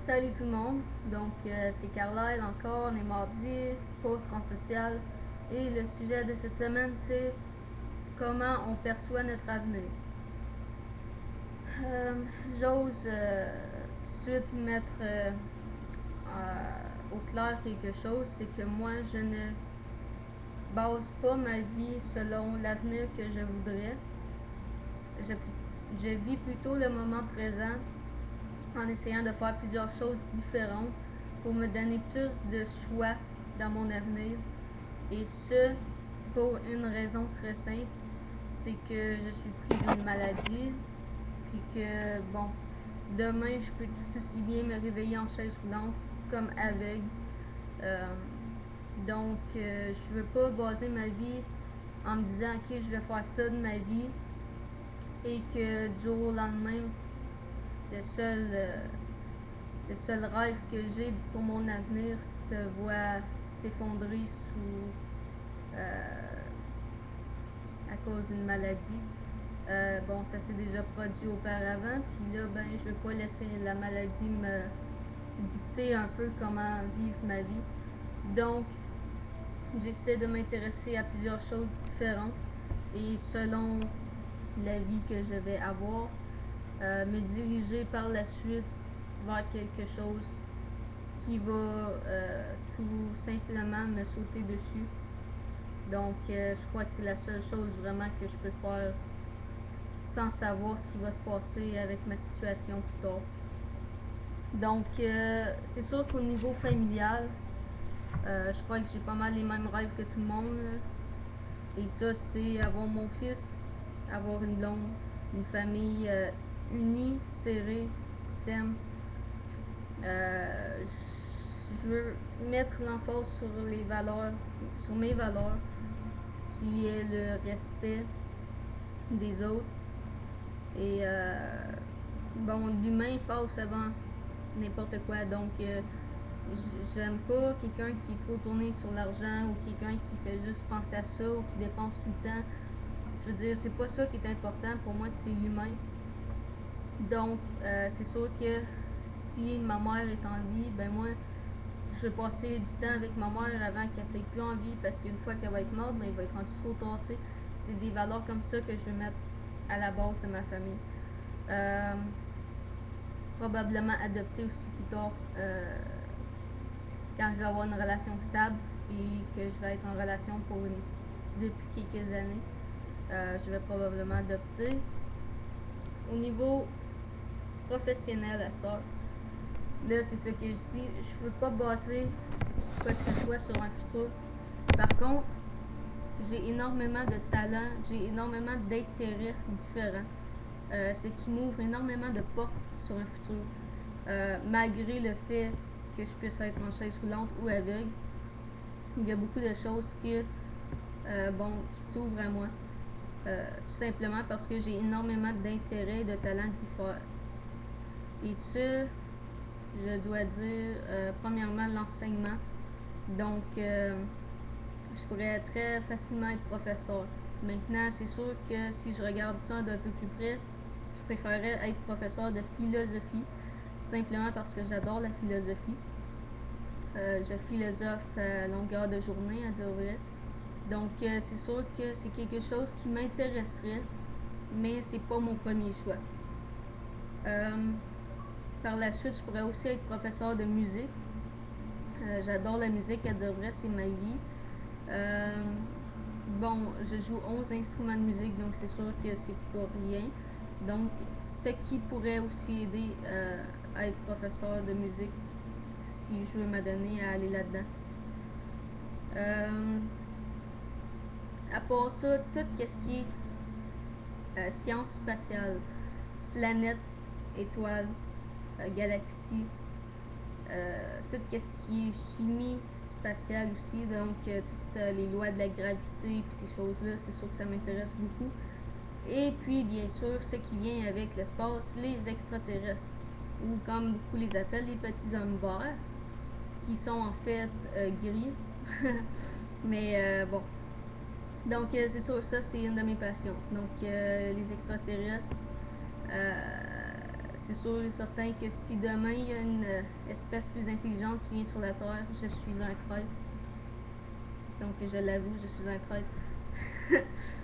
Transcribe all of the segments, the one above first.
Salut tout le monde, donc c'est Carlyle encore, on est mardi pour Transsocial et le sujet de cette semaine c'est comment on perçoit notre avenir. J'ose tout de suite mettre au clair quelque chose, c'est que moi je ne base pas ma vie selon l'avenir que je voudrais. Je vis plutôt le moment présent en essayant de faire plusieurs choses différentes pour me donner plus de choix dans mon avenir. Et ce, pour une raison très simple, c'est que je suis pris d'une maladie, puis que, bon, demain, je peux tout aussi bien me réveiller en chaise roulante comme aveugle. Je veux pas baser ma vie en me disant, ok, je vais faire ça de ma vie, et que du jour au lendemain, le seul rêve que j'ai pour mon avenir se voit s'effondrer à cause d'une maladie. Bon, ça s'est déjà produit auparavant, puis là, ben, je veux pas laisser la maladie me dicter un peu comment vivre ma vie. Donc, j'essaie de m'intéresser à plusieurs choses différentes et selon la vie que je vais avoir, me diriger par la suite vers quelque chose qui va tout simplement me sauter dessus. Donc, je crois que c'est la seule chose vraiment que je peux faire sans savoir ce qui va se passer avec ma situation plus tard. Donc, c'est sûr qu'au niveau familial, je crois que j'ai pas mal les mêmes rêves que tout le monde. Et ça, c'est avoir mon fils, avoir une blonde, une famille unie, serrée, saine. Je veux mettre l'emphase sur les valeurs, sur mes valeurs, qui est le respect des autres. Et bon, l'humain passe avant n'importe quoi. Donc, j'aime pas quelqu'un qui est trop tourné sur l'argent ou quelqu'un qui fait juste penser à ça ou qui dépense tout le temps. Je veux dire, c'est pas ça qui est important. Pour moi, c'est l'humain. Donc, c'est sûr que si ma mère est en vie, ben moi, je vais passer du temps avec ma mère avant qu'elle soit plus en vie parce qu'une fois qu'elle va être morte, ben, il va être rendu trop tard. T'sais. C'est des valeurs comme ça que je vais mettre à la base de ma famille. Probablement adopter aussi plus tard quand je vais avoir une relation stable et que je vais être en relation depuis quelques années. Je vais probablement adopter. Au niveau professionnel à cette heure, là c'est ce que je dis, je veux pas baser quoi que ce soit sur un futur. Par contre, j'ai énormément de talents, j'ai énormément d'intérêts différents, ce qui m'ouvre énormément de portes sur un futur. Malgré le fait que je puisse être en chaise roulante ou aveugle, il y a beaucoup de choses qui s'ouvrent à moi. Tout simplement parce que j'ai énormément d'intérêts et de talents différents. Et ce, je dois dire, premièrement, l'enseignement. Donc, je pourrais très facilement être professeur. Maintenant, c'est sûr que si je regarde ça d'un peu plus près, je préférerais être professeur de philosophie, tout simplement parce que j'adore la philosophie. Je philosophe à longueur de journée, à dire vrai. Donc, c'est sûr que c'est quelque chose qui m'intéresserait, mais c'est pas mon premier choix. Par la suite, je pourrais aussi être professeur de musique. J'adore la musique, à dire vrai, c'est ma vie. Bon, je joue 11 instruments de musique, donc c'est sûr que c'est pas rien. Donc, ce qui pourrait aussi aider à être professeur de musique si je veux m'adonner à aller là-dedans. À part ça, tout ce qui est science spatiale, planète, étoile, galaxie, tout ce qui est chimie spatiale aussi, donc toutes les lois de la gravité et ces choses-là, c'est sûr que ça m'intéresse beaucoup. Et puis, bien sûr, ce qui vient avec l'espace, les extraterrestres, ou comme beaucoup les appellent, les petits hommes verts, qui sont en fait gris. Mais bon. Donc, c'est sûr, ça, c'est une de mes passions. Donc, les extraterrestres, c'est sûr et certain que si demain il y a une espèce plus intelligente qui vient sur la Terre, je suis un traître. Donc je l'avoue, je suis un traître.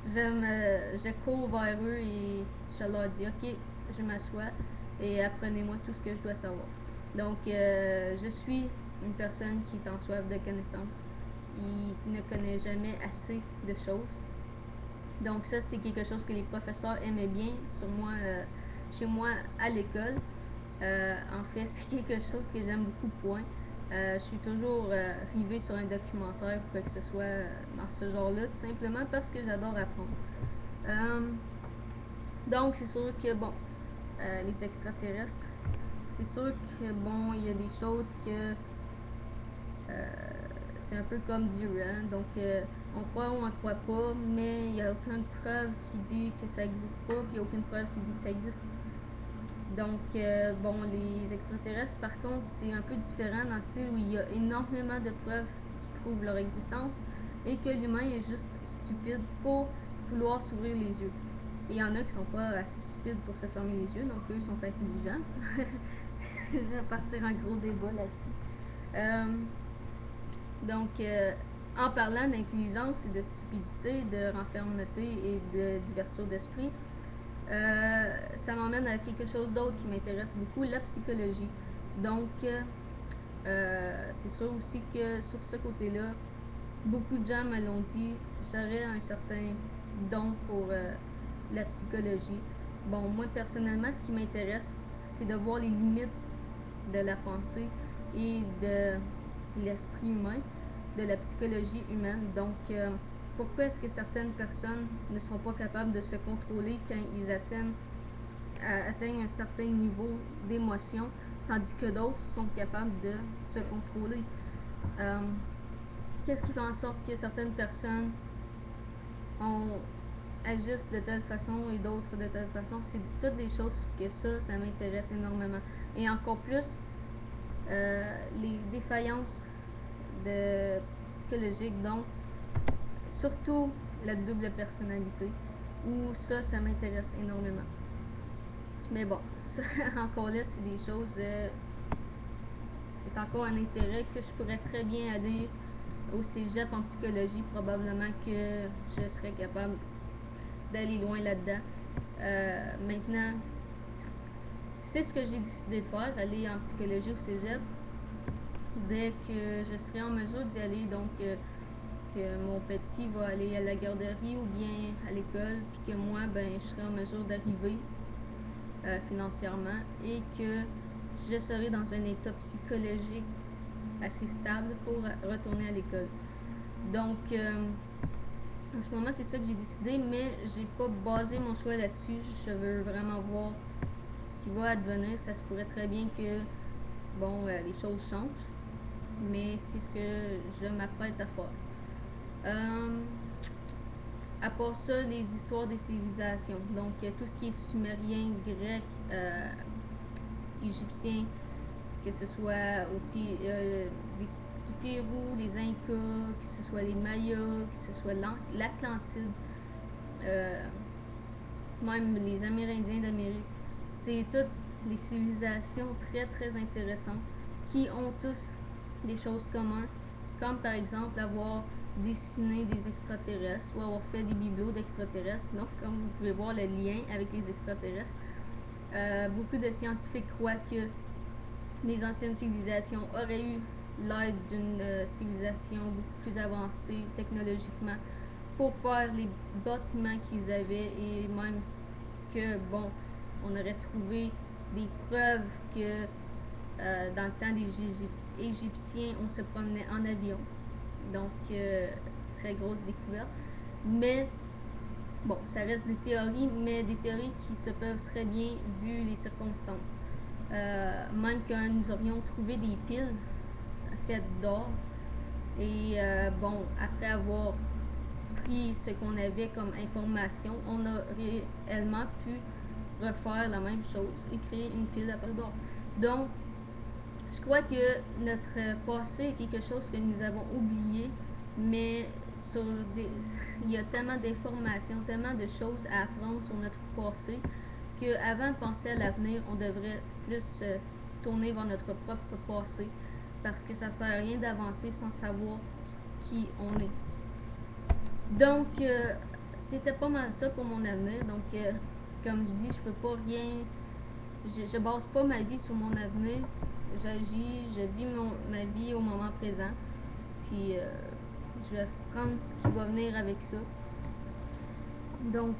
Je cours vers eux et je leur dis ok, je m'assois et apprenez-moi tout ce que je dois savoir. Donc je suis une personne qui est en soif de connaissances. Il ne connaît jamais assez de choses. Donc ça, c'est quelque chose que les professeurs aimaient bien sur moi, chez moi à l'école. En fait, c'est quelque chose que j'aime beaucoup, point. Je suis toujours rivée sur un documentaire ou quoi que ce soit dans ce genre-là, tout simplement parce que j'adore apprendre. Donc, c'est sûr que, bon, les extraterrestres, c'est sûr que, bon, il y a des choses que c'est un peu comme Dieu, hein? Donc, on croit ou on ne croit pas, mais il n'y a aucune preuve qui dit que ça n'existe pas, puis il n'y a aucune preuve qui dit que ça existe. Donc, bon, les extraterrestres, par contre, c'est un peu différent dans le style où il y a énormément de preuves qui prouvent leur existence et que l'humain est juste stupide pour vouloir s'ouvrir les yeux. Et il y en a qui sont pas assez stupides pour se fermer les yeux, donc eux sont intelligents. Je vais partir un gros débat là-dessus. Donc, en parlant d'intelligence et de stupidité, de renfermeté et d'ouverture d'esprit, ça m'emmène à quelque chose d'autre qui m'intéresse beaucoup, la psychologie. Donc, c'est sûr aussi que sur ce côté-là, beaucoup de gens me l'ont dit, j'aurais un certain don pour la psychologie. Bon, moi personnellement, ce qui m'intéresse, c'est de voir les limites de la pensée et de l'esprit humain, de la psychologie humaine. Donc, pourquoi est-ce que certaines personnes ne sont pas capables de se contrôler quand ils atteignent un certain niveau d'émotion, tandis que d'autres sont capables de se contrôler? Qu'est-ce qui fait en sorte que certaines personnes agissent de telle façon et d'autres de telle façon? C'est toutes des choses que ça m'intéresse énormément. Et encore plus, les défaillances psychologiques, donc surtout la double personnalité, où ça m'intéresse énormément. Mais bon, ça, encore là, c'est des choses, c'est encore un intérêt que je pourrais très bien aller au cégep en psychologie, probablement que je serais capable d'aller loin là-dedans. Maintenant, c'est ce que j'ai décidé de faire, aller en psychologie au cégep, dès que je serai en mesure d'y aller. Donc, que mon petit va aller à la garderie ou bien à l'école, puis que moi, ben, je serai en mesure d'arriver financièrement et que je serai dans un état psychologique assez stable pour retourner à l'école. Donc, en ce moment, c'est ça que j'ai décidé, mais j'ai pas basé mon choix là-dessus. Je veux vraiment voir ce qui va advenir. Ça se pourrait très bien que, bon, les choses changent, mais c'est ce que je m'apprête à faire. À part ça, les histoires des civilisations. Donc, tout ce qui est sumérien, grec, égyptien, que ce soit du Pérou, les Incas, que ce soit les Mayas, que ce soit l'Atlantide, même les Amérindiens d'Amérique. C'est toutes des civilisations très très intéressantes qui ont tous des choses communes, comme par exemple avoir dessiné des extraterrestres ou avoir fait des bibelots d'extraterrestres. Donc, comme vous pouvez voir le lien avec les extraterrestres, beaucoup de scientifiques croient que les anciennes civilisations auraient eu l'aide d'une civilisation beaucoup plus avancée technologiquement pour faire les bâtiments qu'ils avaient, et même que, bon, on aurait trouvé des preuves que dans le temps des Égyptiens, on se promenait en avion. Donc, très grosse découverte. Mais, bon, ça reste des théories, mais des théories qui se peuvent très bien vu les circonstances. Même quand nous aurions trouvé des piles faites d'or, et bon, après avoir pris ce qu'on avait comme information, on a réellement pu refaire la même chose et créer une pile d'appel d'or. Donc, je crois que notre passé est quelque chose que nous avons oublié, mais il y a tellement d'informations, tellement de choses à apprendre sur notre passé qu'avant de penser à l'avenir, on devrait plus tourner vers notre propre passé, parce que ça sert à rien d'avancer sans savoir qui on est. Donc, c'était pas mal ça pour mon avenir. Donc, comme je dis, je peux pas rien. Je base pas ma vie sur mon avenir. J'agis, je vis ma vie au moment présent. Puis, je vais prendre ce qui va venir avec ça. Donc,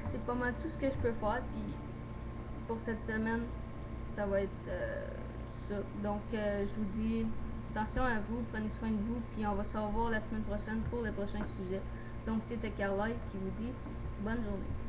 c'est pas mal tout ce que je peux faire. Puis, pour cette semaine, ça va être ça. Donc, je vous dis attention à vous, prenez soin de vous. Puis, on va se revoir la semaine prochaine pour le prochain sujet. Donc, c'était Carla qui vous dit bonne journée.